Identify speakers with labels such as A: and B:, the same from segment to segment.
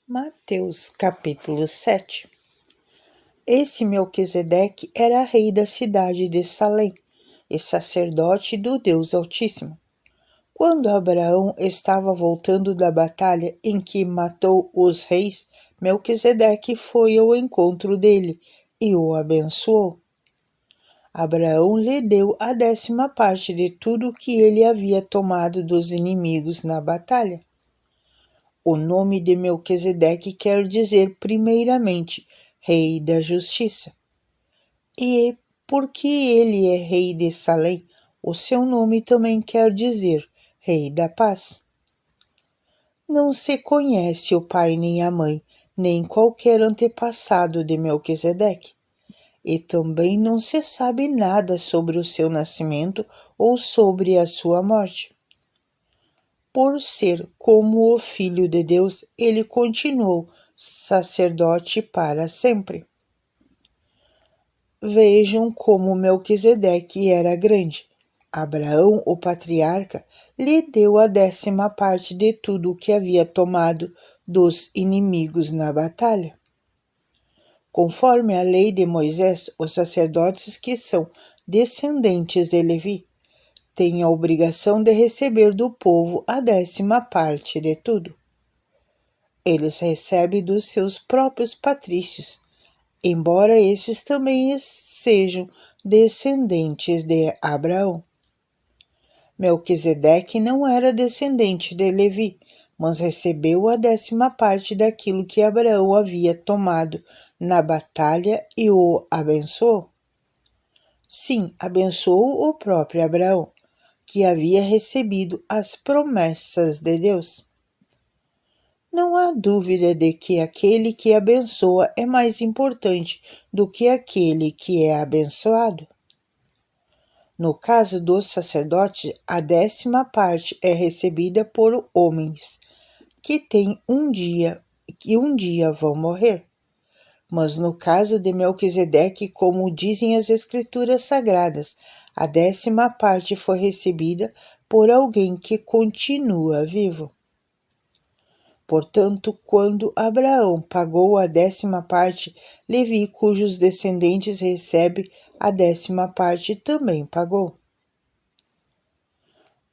A: Mateus capítulo 7. Esse Melquisedeque era rei da cidade de Salém e sacerdote do Deus Altíssimo. Quando Abraão estava voltando da batalha em que matou os reis, Melquisedeque foi ao encontro dele e o abençoou. Abraão lhe deu a 10ª parte de tudo que ele havia tomado dos inimigos na batalha. O nome de Melquisedeque quer dizer, primeiramente, Rei da Justiça. E porque ele é rei de Salém, o seu nome também quer dizer Rei da Paz. Não se conhece o pai nem a mãe, nem qualquer antepassado de Melquisedeque. E também não se sabe nada sobre o seu nascimento ou sobre a sua morte. Por ser como o Filho de Deus, ele continuou sacerdote para sempre. Vejam como Melquisedeque era grande. Abraão, o patriarca, lhe deu a 10ª parte de tudo o que havia tomado dos inimigos na batalha. Conforme a lei de Moisés, os sacerdotes que são descendentes de Levi têm a obrigação de receber do povo a 10ª parte de tudo. Eles recebem dos seus próprios patrícios, embora esses também sejam descendentes de Abraão. Melquisedeque não era descendente de Levi, mas recebeu a 10ª parte daquilo que Abraão havia tomado na batalha e o abençoou. Sim, abençoou o próprio Abraão, que havia recebido as promessas de Deus. Não há dúvida de que aquele que abençoa é mais importante do que aquele que é abençoado. No caso dos sacerdotes, a 10ª parte é recebida por homens que um dia vão morrer. Mas no caso de Melquisedeque, como dizem as Escrituras Sagradas, a 10ª parte foi recebida por alguém que continua vivo. Portanto, quando Abraão pagou a 10ª parte, Levi, cujos descendentes recebem a 10ª parte, também pagou.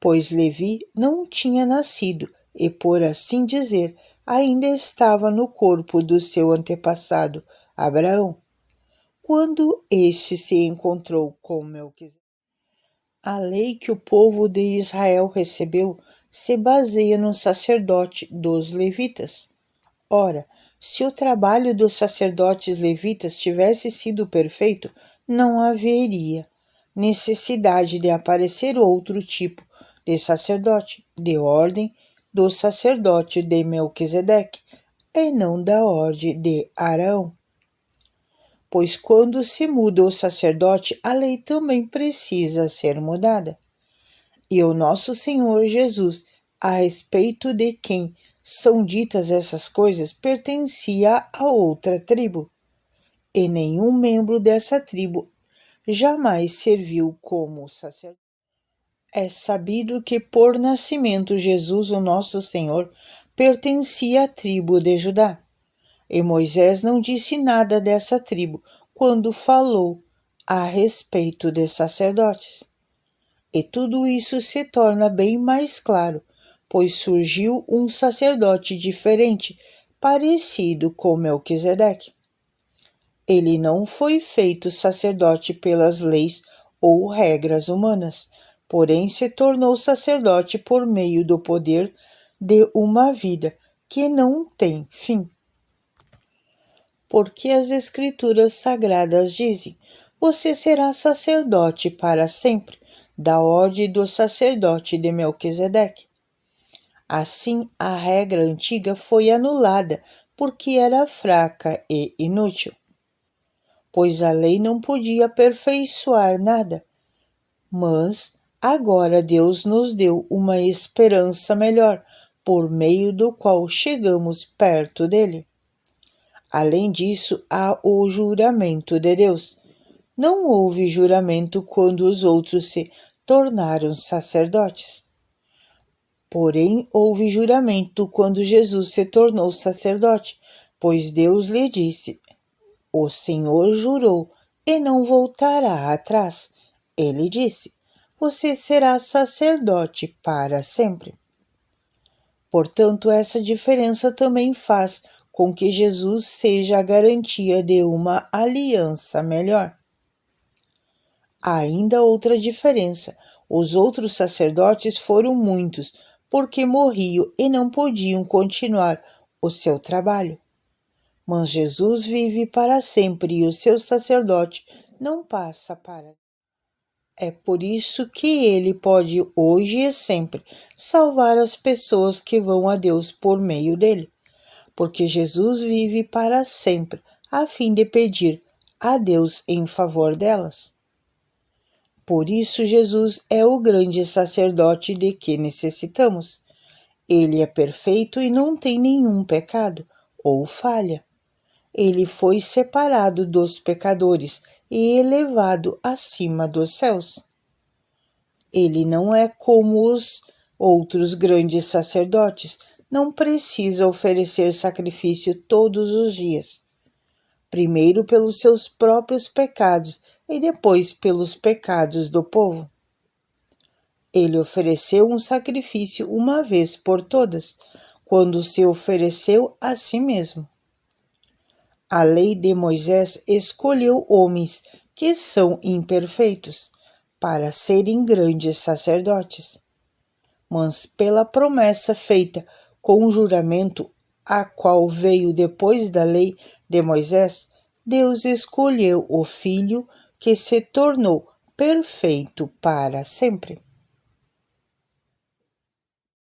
A: Pois Levi não tinha nascido e, por assim dizer, ainda estava no corpo do seu antepassado, Abraão, quando este se encontrou com Melquisedeque. A lei que o povo de Israel recebeu se baseia no sacerdote dos levitas. Ora, se o trabalho dos sacerdotes levitas tivesse sido perfeito, não haveria necessidade de aparecer outro tipo de sacerdote, de ordem do sacerdote de Melquisedeque, e não da ordem de Arão. Pois quando se muda o sacerdote, a lei também precisa ser mudada. E o nosso Senhor Jesus, a respeito de quem são ditas essas coisas, pertencia a outra tribo, e nenhum membro dessa tribo jamais serviu como sacerdote. É sabido que por nascimento Jesus, o nosso Senhor, pertencia à tribo de Judá. E Moisés não disse nada dessa tribo quando falou a respeito de sacerdotes. E tudo isso se torna bem mais claro, pois surgiu um sacerdote diferente, parecido com Melquisedeque. Ele não foi feito sacerdote pelas leis ou regras humanas, porém se tornou sacerdote por meio do poder de uma vida que não tem fim. Porque as Escrituras Sagradas dizem: você será sacerdote para sempre, da ordem do sacerdote de Melquisedeque. Assim, a regra antiga foi anulada porque era fraca e inútil, pois a lei não podia aperfeiçoar nada. Mas agora Deus nos deu uma esperança melhor, por meio do qual chegamos perto dele. Além disso, há o juramento de Deus. Não houve juramento quando os outros se tornaram sacerdotes. Porém, houve juramento quando Jesus se tornou sacerdote, pois Deus lhe disse: O Senhor jurou e não voltará atrás. Ele disse: Você será sacerdote para sempre. Portanto, essa diferença também faz com que Jesus seja a garantia de uma aliança melhor. Há ainda outra diferença. Os outros sacerdotes foram muitos, porque morriam e não podiam continuar o seu trabalho. Mas Jesus vive para sempre e o seu sacerdote não passa para. É por isso que ele pode hoje e sempre salvar as pessoas que vão a Deus por meio dele, porque Jesus vive para sempre, a fim de pedir a Deus em favor delas. Por isso Jesus é o grande sacerdote de que necessitamos. Ele é perfeito e não tem nenhum pecado ou falha. Ele foi separado dos pecadores e elevado acima dos céus. Ele não é como os outros grandes sacerdotes, não precisa oferecer sacrifício todos os dias. Primeiro pelos seus próprios pecados e depois pelos pecados do povo. Ele ofereceu um sacrifício uma vez por todas, quando se ofereceu a si mesmo. A lei de Moisés escolheu homens que são imperfeitos para serem grandes sacerdotes. Mas pela promessa feita com o juramento, a qual veio depois da lei de Moisés, Deus escolheu o Filho que se tornou perfeito para sempre.